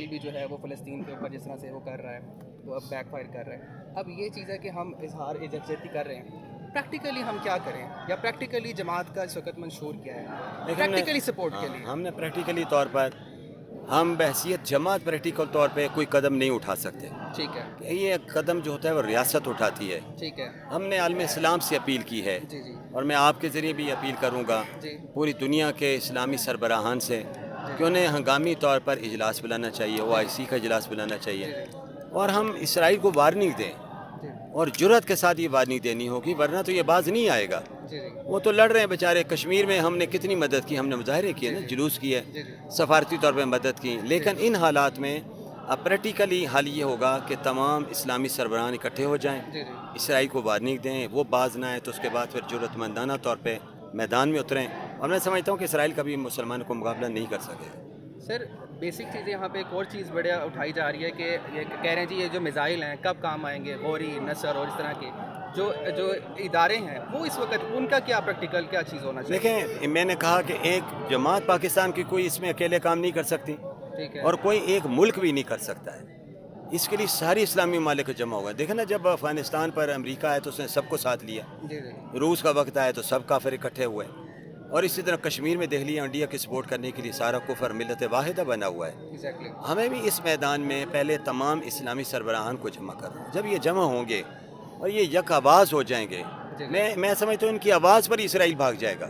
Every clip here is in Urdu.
اسرائیل بھی جو ہے وہ فلسطین کے اوپر جس طرح سے وہ کر رہا ہے وہ اب بیک فائر کر رہا ہے. اب یہ چیز ہے کہ ہم اظہار یکجہتی کر رہے ہیں, پریکٹیکلی ہم کیا کریں, یا پریکٹیکلی جماعت کا اس وقت منشور کیا ہے پریکٹیکلی سپورٹ کے لیے؟ ہم نے پریکٹیکلی طور پر ہم بحیثیت جماعت پریکٹیکل طور پہ کوئی قدم نہیں اٹھا سکتے. ٹھیک ہے. کہ یہ قدم جو ہوتا ہے وہ ریاست اٹھاتی ہے. ٹھیک ہے. ہم نے عالم اسلام سے اپیل کی ہے, جی جی اور میں آپ کے ذریعے بھی اپیل کروں گا جی پوری دنیا کے اسلامی سربراہان سے کہ انہیں ہنگامی طور پر اجلاس بلانا چاہیے, OIC کا اجلاس بلانا چاہیے, اور ہم اسرائیل کو وارننگ دیں, اور جرأت کے ساتھ یہ وارننگ دینی ہوگی, ورنہ تو یہ باز نہیں آئے گا. وہ تو لڑ رہے ہیں بیچارے. کشمیر میں ہم نے کتنی مدد کی, ہم نے مظاہرے کیے نا, جلوس کیے, سفارتی طور پہ مدد کی, لیکن ان حالات میں اب پریکٹیکلی حل یہ ہوگا کہ تمام اسلامی سربراہان اکٹھے ہو جائیں, اسرائیل کو وارننگ دیں, وہ باز نہ آئے تو اس کے بعد پھر جرأت مندانہ طور پہ میدان میں اتریں. اور میں سمجھتا ہوں کہ اسرائیل کبھی مسلمانوں کو مقابلہ نہیں کر سکے گا. سر بیسک چیزیں یہاں پہ ایک اور چیز بڑا اٹھائی جا رہی ہے کہ یہ کہہ رہے ہیں جی یہ جو میزائل ہیں کب کام آئیں گے, غوری, نصر اور اس طرح کے جو ادارے ہیں وہ اس وقت ان کا کیا پریکٹیکل کیا چیز ہونا چاہیے؟ دیکھیں, میں نے کہا کہ ایک جماعت پاکستان کی کوئی اس میں اکیلے کام نہیں کر سکتی, ٹھیک ہے, اور کوئی ایک ملک بھی نہیں کر سکتا ہے. اس کے لیے ساری اسلامی ممالک جمع ہوا. دیکھیں نا, جب افغانستان پر امریکہ آیا تو اس نے سب کو ساتھ لیا, جی جی روس کا وقت آیا تو سب کافر اکٹھے ہوئے, اور اسی طرح کشمیر میں دہلی انڈیا کی سپورٹ کرنے کے لیے سارا کفر ملت واحدہ بنا ہوا ہے. ایگزیکٹلی. ہمیں بھی اس میدان میں پہلے تمام اسلامی سربراہان کو جمع کرنا. جب یہ جمع ہوں گے اور یہ یک آواز ہو جائیں گے, میں سمجھتا ہوں ان کی آواز پر اسرائیل بھاگ جائے گا.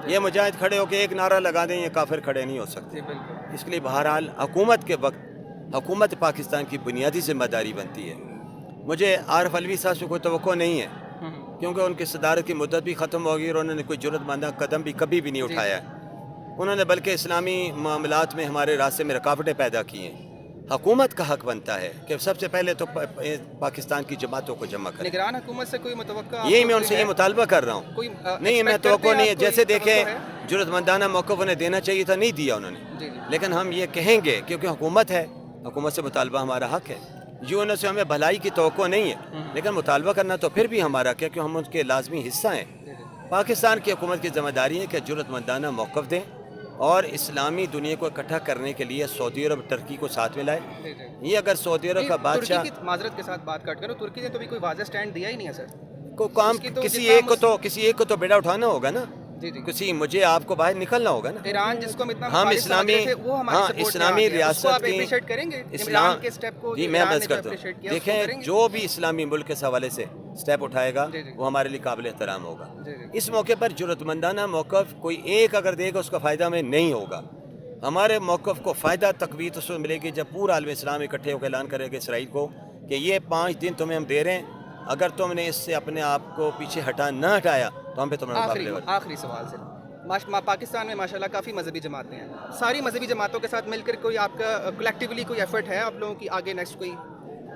یہ مجاہد کھڑے ہو کے ایک نعرہ لگا دیں, یہ کافر کھڑے نہیں ہو سکتے. اس کے لیے بہرحال حکومت کے وقت حکومت پاکستان کی بنیادی ذمہ داری بنتی ہے. مجھے عارف علوی صاحب سے کوئی توقع نہیں ہے, کیونکہ ان کی صدارت کی مدت بھی ختم ہوگی اور انہوں نے کوئی جرأت مندانہ قدم بھی کبھی بھی نہیں اٹھایا ہے. انہوں نے بلکہ اسلامی معاملات میں ہمارے راستے میں رکاوٹیں پیدا کی ہیں. حکومت کا حق بنتا ہے کہ سب سے پہلے تو پاکستان کی جماعتوں کو جمع کریں. نگران حکومت سے کوئی متوقع؟ یہی میں ان سے یہ مطالبہ کر رہا ہوں. نہیں, میں توقع نہیں ہے. جیسے دیکھیں جرأت مندانہ موقف انہیں دینا چاہیے تھا, نہیں دیا انہوں نے, لیکن ہم یہ کہیں گے کیونکہ حکومت ہے, حکومت سے مطالبہ ہمارا حق ہے. جو انہوں سے ہمیں بھلائی کی توقع نہیں ہے, لیکن مطالبہ کرنا تو پھر بھی ہمارا کیا, کہ ہم ان کے لازمی حصہ ہیں. پاکستان کی حکومت کی ذمہ داری ہے کہ جرأت مندانہ موقف دیں اور اسلامی دنیا کو اکٹھا کرنے کے لیے سعودی عرب ترکی کو ساتھ میں لائے. یہ اگر سعودی عرب کا بادشاہ, ترکی کی معذرت کے ساتھ بات کٹ کرو, ترکی نے تو بھی کوئی واضح سٹینڈ دیا ہی نہیں ہے سر. کو کام کسی ایک کو تو بیڑا اٹھانا ہوگا نا. کسی مجھے آپ کو باہر نکلنا ہوگا نا. ایران جس کو ہم اسلامی ریاست کی اسلام جی میں بس کرتا ہوں. دیکھیں, جو بھی اسلامی ملک کے حوالے سے سٹیپ اٹھائے گا وہ ہمارے لیے قابل احترام ہوگا. اس موقع پر جرأت مندانہ موقف کوئی ایک اگر دے گا اس کا فائدہ ہمیں نہیں ہوگا. ہمارے موقف کو فائدہ تقویت اس میں ملے گی جب پورا عالم اسلام اکٹھے ہو کے اعلان کرے گا اسرائیل کو کہ یہ 5 دن تمہیں ہم دے رہے ہیں, اگر تم نے اس سے اپنے آپ کو پیچھے نہ ہٹایا تو ہم پہ تمہارا مقابلے ہوگا. آخری سوال سر, پاکستان میں ماشاءاللہ کافی مذہبی جماعتیں ہیں, ساری مذہبی جماعتوں کے ساتھ مل کر کوئی آپ کا کلیکٹیولی کوئی ایفرٹ ہے آپ لوگوں کی آگے نیکسٹ کوئی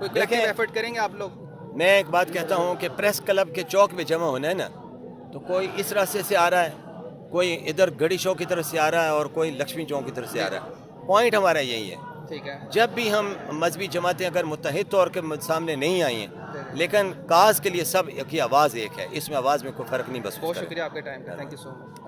کلیکٹیو ایفرٹ کریں گے آپ لوگ؟ میں ایک بات کہتا ہوں کہ پریس کلب کے چوک میں جمع ہونا ہے نا, تو کوئی اس راستے سے آ رہا ہے, کوئی ادھر گڑی چوک کی طرف سے آ رہا ہے, اور کوئی لکشمی چوک کی طرف سے آ رہا ہے. پوائنٹ ہمارا یہی ہے. ٹھیک ہے, جب بھی ہم مذہبی جماعتیں اگر متحد طور کے سامنے نہیں آئی ہیں, لیکن کاز کے لیے سب کی آواز ایک ہے, اس میں آواز میں کوئی فرق نہیں. بس بہت شکریہ آپ کے ٹائم کا, تھینک یو سو مچ.